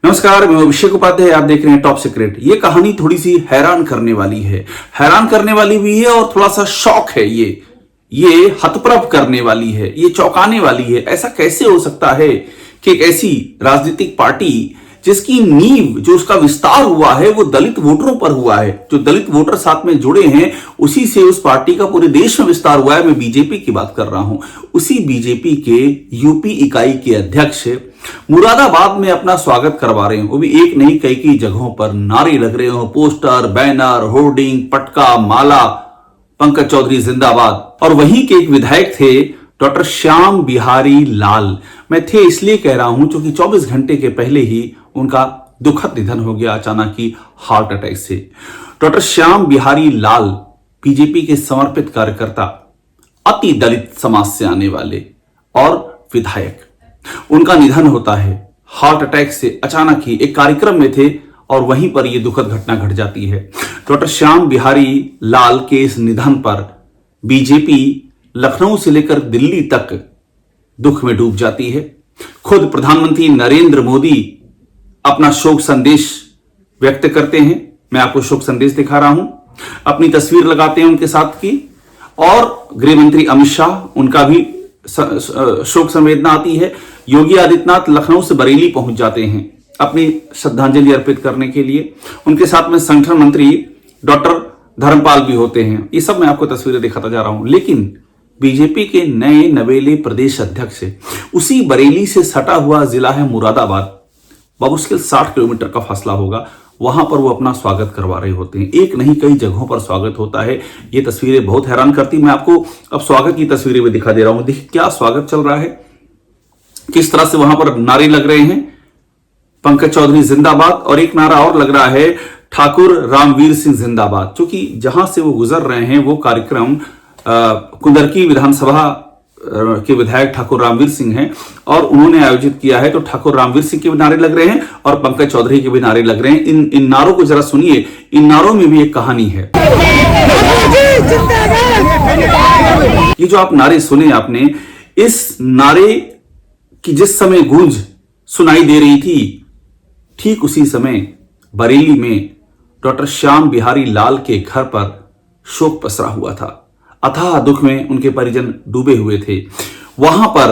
नमस्कार, मैं अभिषेक उपाध्याय। आप देख रहे हैं टॉप सीक्रेट। ये कहानी थोड़ी सी हैरान करने वाली है, हैरान करने वाली भी है और थोड़ा सा शौक है। ये हतप्रभ करने वाली है, ये चौंकाने वाली है। ऐसा कैसे हो सकता है कि एक ऐसी राजनीतिक पार्टी जिसकी नींव, जो उसका विस्तार हुआ है, वो दलित वोटरों पर हुआ है, जो दलित वोटर साथ में जुड़े हैं, उसी से उस पार्टी का पूरे देश में विस्तार हुआ है। मैं बीजेपी की बात कर रहा हूं। उसी बीजेपी के यूपी इकाई के अध्यक्ष मुरादाबाद में अपना स्वागत करवा रहे हैं, वो भी एक नहीं कई जगहों पर नारे लग रहे हो, पोस्टर, बैनर, होर्डिंग, पटका, माला, पंकज चौधरी जिंदाबाद। और वहीं के एक विधायक थे डॉक्टर श्याम बिहारी लाल। मैं थे इसलिए कह रहा हूं क्योंकि 24 घंटे के पहले ही उनका दुखद निधन हो गया अचानक ही हार्ट अटैक से। डॉक्टर श्याम बिहारी लाल बीजेपी के समर्पित कार्यकर्ता, अति दलित समाज से आने वाले और विधायक, उनका निधन होता है हार्ट अटैक से। अचानक ही एक कार्यक्रम में थे और वहीं पर यह दुखद घटना घट जाती है। डॉक्टर श्याम बिहारी लाल के इस निधन पर बीजेपी लखनऊ से लेकर दिल्ली तक दुख में डूब जाती है। खुद प्रधानमंत्री नरेंद्र मोदी अपना शोक संदेश व्यक्त करते हैं। मैं आपको शोक संदेश दिखा रहा हूं, अपनी तस्वीर लगाते हैं उनके साथ की। और गृह मंत्री अमित शाह, उनका भी शोक संवेदना आती है। योगी आदित्यनाथ लखनऊ से बरेली पहुंच जाते हैं अपनी श्रद्धांजलि अर्पित करने के लिए। उनके साथ में संगठन मंत्री डॉक्टर धर्मपाल भी होते हैं। ये सब मैं आपको तस्वीरें दिखाता जा रहा हूं। लेकिन बीजेपी के नए नवेले प्रदेश अध्यक्ष, उसी बरेली से सटा हुआ जिला है मुरादाबाद, मुश्किल 60 किलोमीटर का फासला होगा, वहां पर वो अपना स्वागत करवा रहे होते हैं। एक नहीं कई जगहों पर स्वागत होता है। ये तस्वीरें बहुत हैरान करती। मैं आपको अब स्वागत की तस्वीरें भी दिखा दे रहा हूं। देखिए क्या स्वागत चल रहा है, किस तरह से वहां पर नारे लग रहे हैं, पंकज चौधरी जिंदाबाद, और एक नारा और लग रहा है, ठाकुर रामवीर सिंह जिंदाबाद। क्योंकि जहां से वो गुजर रहे हैं वो कार्यक्रम कुंदरकी विधानसभा के विधायक ठाकुर रामवीर सिंह हैं और उन्होंने आयोजित किया है। तो ठाकुर रामवीर सिंह के भी नारे लग रहे हैं और पंकज चौधरी के भी नारे लग रहे हैं। इन नारों को जरा सुनिए। इन नारों में भी एक कहानी है। ये जो आप नारे सुने आपने, इस नारे की जिस समय गूंज सुनाई दे रही थी, ठीक उसी समय बरेली में डॉक्टर श्याम बिहारी लाल के घर पर शोक पसरा हुआ था। अथाह दुख में उनके परिजन डूबे हुए थे। वहां पर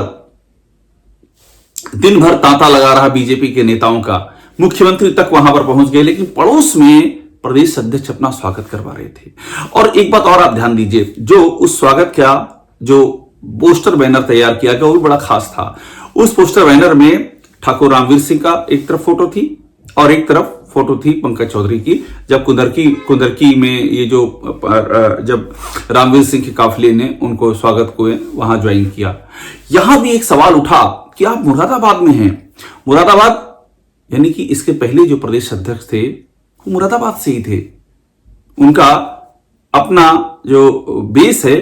दिन भर तांता लगा रहा बीजेपी के नेताओं का। मुख्यमंत्री तक वहां पर पहुंच गए, लेकिन पड़ोस में प्रदेश अध्यक्ष अपना स्वागत करवा रहे थे। और एक बात और आप ध्यान दीजिए, जो उस स्वागत का जो पोस्टर बैनर तैयार किया गया वो भी बड़ा खास था। उस पोस्टर बैनर में ठाकुर रामवीर सिंह का एक तरफ फोटो थी और एक तरफ फोटो थी पंकज चौधरी की, जब कुंदरकी में ये जो जब रामवीर सिंह के काफिले ने उनको स्वागत को वहां ज्वाइन किया। यहां भी एक सवाल उठा कि आप मुरादाबाद में हैं। मुरादाबाद यानी कि इसके पहले जो प्रदेश अध्यक्ष थे वो मुरादाबाद से ही थे। उनका अपना जो बेस है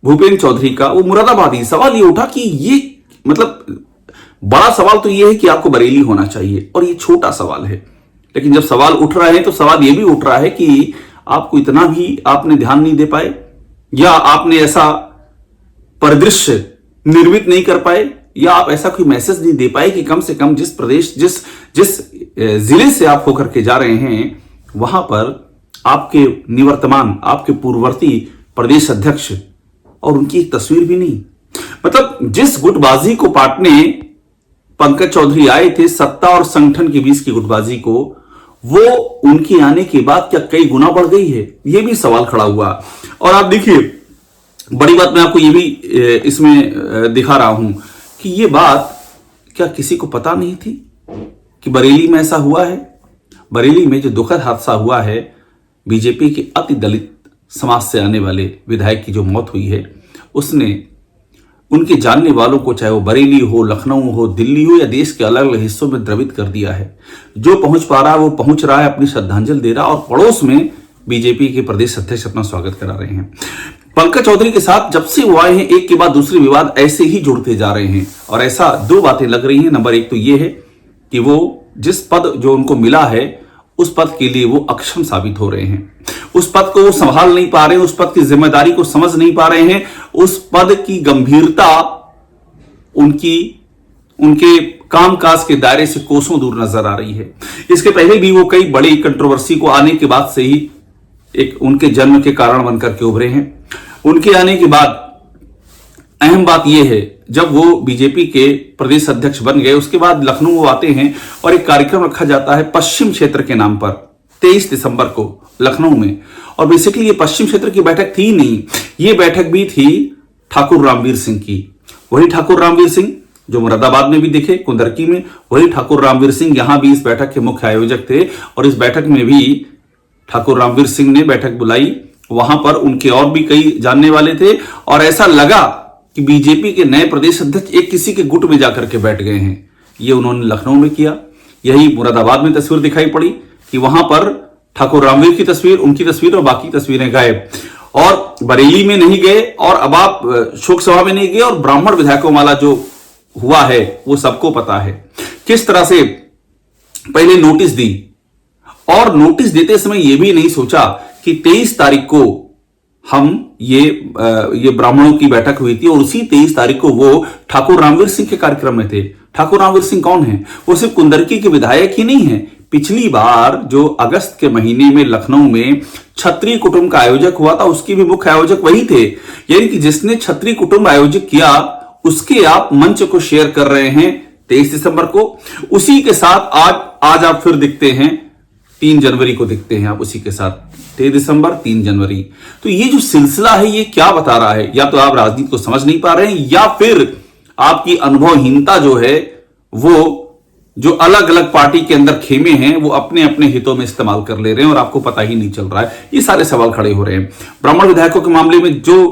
भूपेंद्र चौधरी का, वो मुरादाबादी। सवाल ये उठा कि ये मतलब बड़ा सवाल तो ये है कि आपको बरेली होना चाहिए, और ये छोटा सवाल है। लेकिन जब सवाल उठ रहा है तो सवाल यह भी उठ रहा है कि आपको इतना भी आपने ध्यान नहीं दे पाए, या आपने ऐसा परिदृश्य निर्मित नहीं कर पाए, या आप ऐसा कोई मैसेज नहीं दे पाए कि कम से कम जिस प्रदेश जिस जिले से आप होकर के जा रहे हैं वहां पर आपके निवर्तमान, आपके पूर्ववर्ती प्रदेश अध्यक्ष और उनकी एक तस्वीर भी नहीं। मतलब जिस गुटबाजी को पाटने पंकज चौधरी आए थे, सत्ता और संगठन के बीच की गुटबाजी को, वो उनके आने के बाद क्या कई गुना बढ़ गई है, ये भी सवाल खड़ा हुआ। और आप देखिए, बड़ी बात मैं आपको ये भी इसमें दिखा रहा हूं कि ये बात क्या किसी को पता नहीं थी कि बरेली में ऐसा हुआ है। बरेली में जो दुखद हादसा हुआ है, बीजेपी के अति दलित समाज से आने वाले विधायक की जो मौत हुई है, उसने उनके जानने वालों को, चाहे वो बरेली हो, लखनऊ हो, दिल्ली हो या देश के अलग अलग हिस्सों में द्रवित कर दिया है। जो पहुंच पा रहा है वो पहुंच रहा है, अपनी श्रद्धांजलि दे रहा है, और पड़ोस में बीजेपी के प्रदेश अध्यक्ष अपना स्वागत करा रहे हैं। पंकज चौधरी के साथ जब से वो आए हैं, एक के बाद दूसरे विवाद ऐसे ही जुड़ते जा रहे हैं। और ऐसा दो बातें लग रही हैं। नंबर एक तो ये है कि वो जिस पद जो उनको मिला है, उस पद के लिए वो अक्षम साबित हो रहे हैं। उस पद को वो संभाल नहीं पा रहे हैं, उस पद की जिम्मेदारी को समझ नहीं पा रहे हैं, उस पद की गंभीरता उनके कामकाज के दायरे से कोसों दूर नजर आ रही है। इसके पहले भी वो कई बड़ी कंट्रोवर्सी को आने के बाद से ही एक उनके जन्म के कारण बनकर के उभरे हैं। उनके आने के बाद अहम बात यह है, जब वो बीजेपी के प्रदेश अध्यक्ष बन गए उसके बाद लखनऊ वो आते हैं और एक कार्यक्रम रखा जाता है पश्चिम क्षेत्र के नाम पर 23 दिसंबर को लखनऊ में। और बेसिकली ये पश्चिम क्षेत्र की बैठक थी नहीं, ये बैठक भी थी ठाकुर रामवीर सिंह की। वही ठाकुर रामवीर सिंह जो मुरादाबाद में भी दिखे, कुंदरकी में, वही ठाकुर रामवीर सिंह यहां भी इस बैठक के मुख्य आयोजक थे। और इस बैठक में भी ठाकुर रामवीर सिंह ने बैठक बुलाई। वहां पर उनके और भी कई जानने वाले थे और ऐसा लगा कि बीजेपी के नए प्रदेश अध्यक्ष एक किसी के गुट में जाकर के बैठ गए हैं। ये उन्होंने लखनऊ में किया। यही मुरादाबाद में तस्वीर दिखाई पड़ी कि वहां पर ठाकुर रामवीर की तस्वीर, उनकी तस्वीर और बाकी तस्वीरें गायब। और बरेली में नहीं गए और अब आप शोक सभा में नहीं गए और ब्राह्मण विधायकों वाला जो हुआ है वो सबको पता है। किस तरह से पहले नोटिस दी और नोटिस देते समय यह भी नहीं सोचा कि 23 तारीख को हम ये ब्राह्मणों की बैठक हुई थी और उसी 23 तारीख को वो ठाकुर रामवीर सिंह के कार्यक्रम में थे। ठाकुर रामवीर सिंह कौन है? वो सिर्फ कुंदरकी के विधायक ही नहीं है। पिछली बार जो अगस्त के महीने में लखनऊ में क्षत्रिय कुटुंब का आयोजक हुआ था उसके भी मुख्य आयोजक वही थे। यानी कि जिसने क्षत्रिय कुटुंब आयोजित किया उसके आप मंच को शेयर कर रहे हैं 23 दिसंबर को। उसी के साथ आज आप फिर दिखते हैं 3 जनवरी को दिखते हैं आप उसी के साथ 23 दिसंबर 3 जनवरी। तो ये जो सिलसिला है ये क्या बता रहा है? या तो आप राजनीति को समझ नहीं पा रहे हैं या फिर आपकी अनुभवहीनता जो है वो जो अलग अलग पार्टी के अंदर खेमे हैं वो अपने अपने हितों में इस्तेमाल कर ले रहे हैं और आपको पता ही नहीं चल रहा है। ये सारे सवाल खड़े हो रहे हैं। ब्राह्मण विधायकों के मामले में जो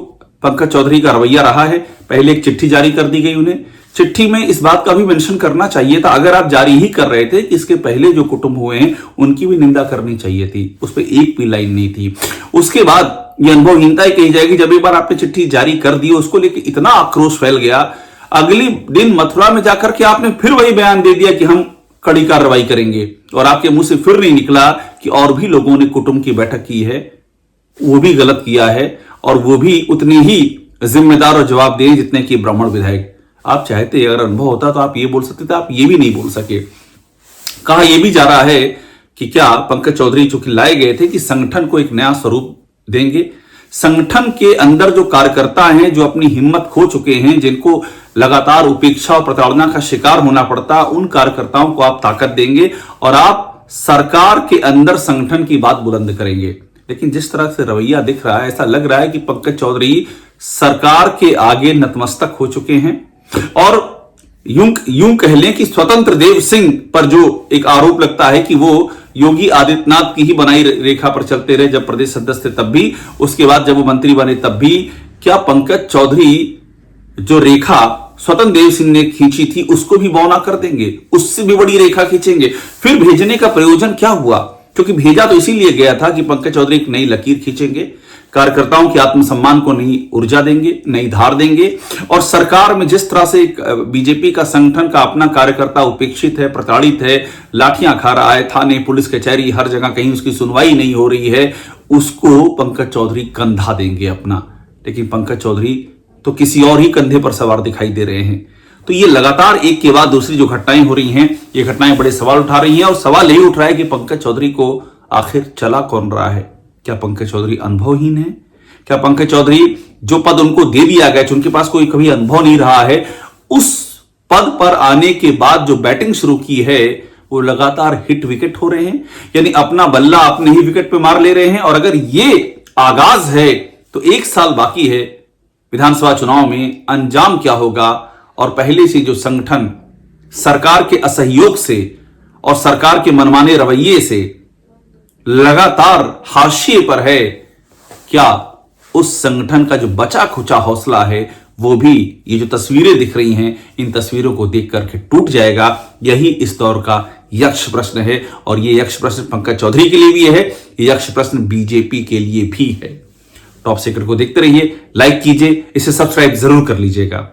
पंकज चौधरी का रवैया रहा है, पहले एक चिट्ठी जारी कर दी गई उन्हें। चिट्ठी में इस बात का भी मेंशन करना चाहिए था, अगर आप जारी ही कर रहे थे कि इसके पहले जो कुटुंब हुए हैं उनकी भी निंदा करनी चाहिए थी। उस पर एक भी लाइन नहीं थी। उसके बाद ये अनुभवहीनता ही कही जाएगी। जब एक बार आपने चिट्ठी जारी कर दी उसको लेकर इतना आक्रोश फैल गया, अगली दिन मथुरा में जाकर के आपने फिर वही बयान दे दिया कि हम कड़ी कार्रवाई करेंगे और आपके मुंह से फिर नहीं निकला कि और भी लोगों ने कुटुंब की बैठक की है, वो भी गलत किया है और वो भी उतनी ही जिम्मेदार और जवाबदेह जितने कि ब्राह्मण विधायक। आप चाहते अगर अनुभव होता तो आप ये बोल सकते थे, आप ये भी नहीं बोल सके। कहा यह भी जा रहा है कि क्या पंकज चौधरी चूंकि लाए गए थे कि संगठन को एक नया स्वरूप देंगे। संगठन के अंदर जो कार्यकर्ता हैं जो अपनी हिम्मत खो चुके हैं, जिनको लगातार उपेक्षा और प्रताड़ना का शिकार होना पड़ता, उन कार्यकर्ताओं को आप ताकत देंगे और आप सरकार के अंदर संगठन की बात बुलंद करेंगे। लेकिन जिस तरह से रवैया दिख रहा है ऐसा लग रहा है कि पंकज चौधरी सरकार के आगे नतमस्तक हो चुके हैं। और यूं कह लें कि स्वतंत्र देव सिंह पर जो एक आरोप लगता है कि वो योगी आदित्यनाथ की ही बनाई रेखा पर चलते रहे जब प्रदेश सदस्य थे तब भी, उसके बाद जब वो मंत्री बने तब भी, क्या पंकज चौधरी जो रेखा स्वतंत्र देव सिंह ने खींची थी उसको भी बौना कर देंगे, उससे भी बड़ी रेखा खींचेंगे? फिर भेजने का प्रयोजन क्या हुआ? क्योंकि भेजा तो इसीलिए गया था कि पंकज चौधरी एक नई लकीर खींचेंगे, कार्यकर्ताओं के आत्मसम्मान को नई ऊर्जा देंगे, नई धार देंगे। और सरकार में जिस तरह से बीजेपी का संगठन का अपना कार्यकर्ता उपेक्षित है, प्रताड़ित है, लाठियां खा रहा है, थाने, पुलिस कचहरी, हर जगह कहीं उसकी सुनवाई नहीं हो रही है, उसको पंकज चौधरी कंधा देंगे अपना। लेकिन पंकज चौधरी तो किसी और ही कंधे पर सवार दिखाई दे रहे हैं। तो ये लगातार एक के बाद दूसरी जो घटनाएं हो रही हैं, ये घटनाएं बड़े सवाल उठा रही हैं। और सवाल यही उठ रहा है कि पंकज चौधरी को आखिर चला कौन रहा है? क्या पंकज चौधरी अनुभवहीन है? क्या पंकज चौधरी जो पद उनको दे दिया गया, उनके पास कोई कभी अनुभव नहीं रहा है, उस पद पर आने के बाद जो बैटिंग शुरू की है वो लगातार हिट विकेट हो रहे हैं, यानी अपना बल्ला अपने ही विकेट पे मार ले रहे हैं। और अगर ये आगाज है तो 1 साल बाकी है विधानसभा चुनाव में, अंजाम क्या होगा? और पहले से जो संगठन सरकार के असहयोग से और सरकार के मनमाने रवैये से लगातार हाशिए पर है, क्या उस संगठन का जो बचा खुचा हौसला है वो भी ये जो तस्वीरें दिख रही हैं इन तस्वीरों को देख करके टूट जाएगा? यही इस दौर का यक्ष प्रश्न है। और ये यक्ष प्रश्न पंकज चौधरी के लिए भी है, ये यक्ष प्रश्न बीजेपी के लिए भी है। टॉप सीक्रेट को देखते रहिए, लाइक कीजिए, इसे सब्सक्राइब जरूर कर लीजिएगा।